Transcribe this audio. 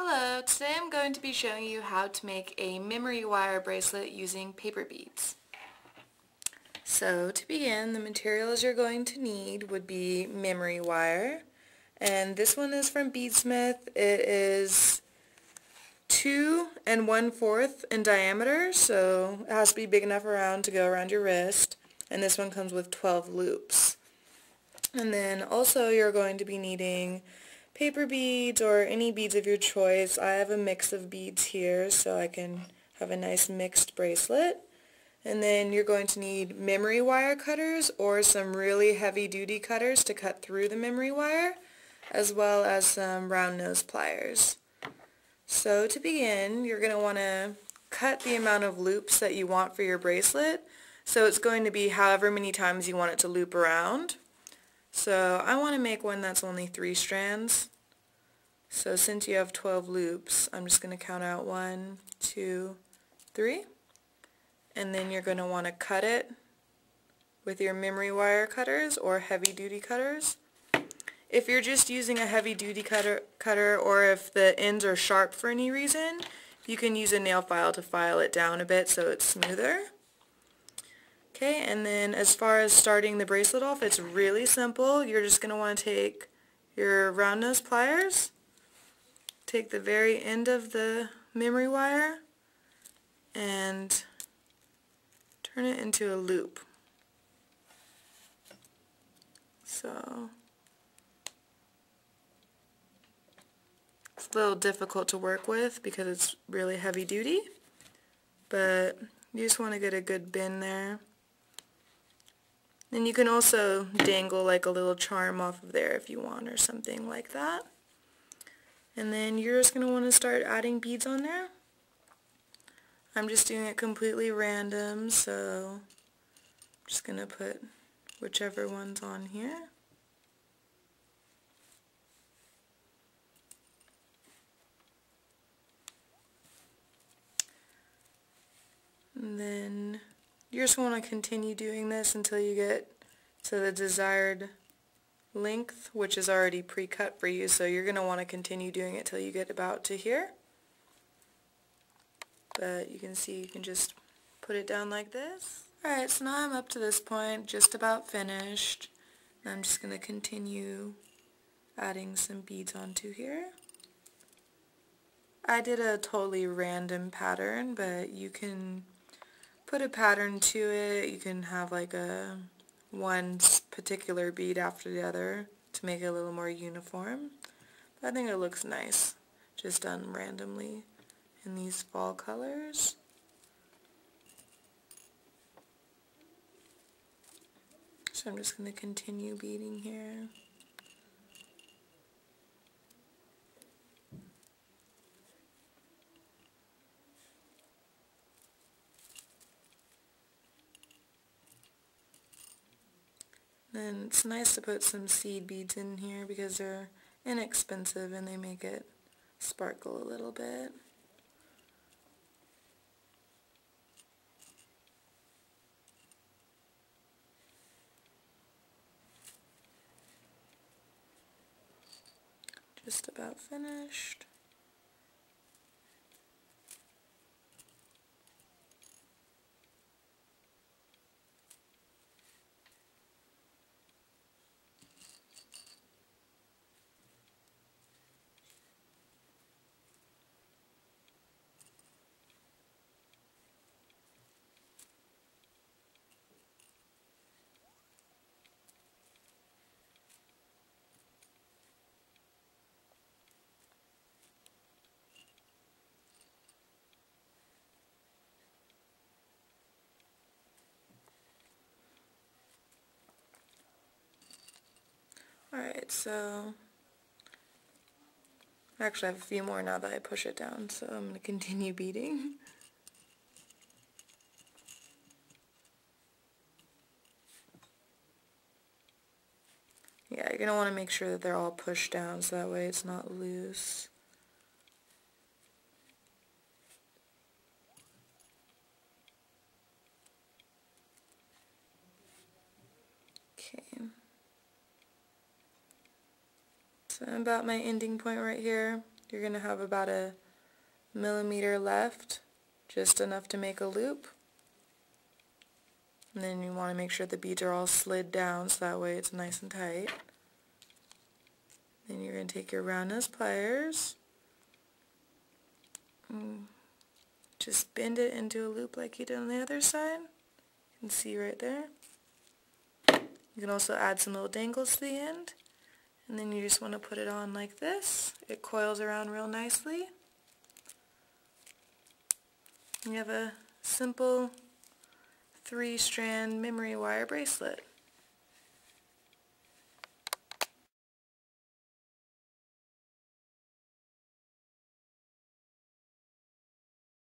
Hello, today I'm going to be showing you how to make a memory wire bracelet using paper beads. So to begin, the materials you're going to need would be memory wire, and this one is from Beadsmith. It is 2 1/4 in diameter, so it has to be big enough to go around your wrist, and this one comes with 12 loops. And then also you're going to be needing paper beads or any beads of your choice. I have a mix of beads here so I can have a nice mixed bracelet. And then you're going to need memory wire cutters or some really heavy duty cutters to cut through the memory wire, as well as some round nose pliers. So to begin, you're going to want to cut the amount of loops that you want for your bracelet. So it's going to be however many times you want it to loop around. So I want to make one that's only 3 strands. So since you have 12 loops, I'm just going to count out 1, 2, 3. And then you're going to want to cut it with your memory wire cutters or heavy duty cutters. If you're just using a heavy duty cutter or if the ends are sharp for any reason, you can use a nail file to file it down a bit so it's smoother. Okay, and then as far as starting the bracelet off, it's really simple. You're just going to want to take your round nose pliers, take the very end of the memory wire, and turn it into a loop. So it's a little difficult to work with because it's really heavy duty, but you just want to get a good bend there. Then you can also dangle like a little charm off of there if you want or something like that. And then you're just going to want to start adding beads on there. I'm just doing it completely random, so I'm just going to put whichever one's on here. And then you just want to continue doing this until you get to the desired length, which is already pre-cut for you, so you're going to want to continue doing it till you get about to here. But you can see you can just put it down like this. Alright, so now I'm up to this point, just about finished. And I'm just going to continue adding some beads onto here. I did a totally random pattern, but you can put a pattern to it. You can have like a one particular bead after the other to make it a little more uniform. But I think it looks nice, just done randomly in these fall colors. So I'm just going to continue beading here. And it's nice to put some seed beads in here because they're inexpensive and they make it sparkle a little bit. Just about finished. Alright, so actually I have a few more now that I push it down, so I'm going to continue beading. Yeah, you're going to want to make sure that they're all pushed down so that way it's not loose. So I'm about my ending point right here. You're going to have about a millimeter left, just enough to make a loop. And then you want to make sure the beads are all slid down so that way it's nice and tight. Then you're going to take your round nose pliers, and just bend it into a loop like you did on the other side. You can see right there. You can also add some little dangles to the end. And then you just want to put it on like this. It coils around real nicely. You have a simple 3-strand memory wire bracelet.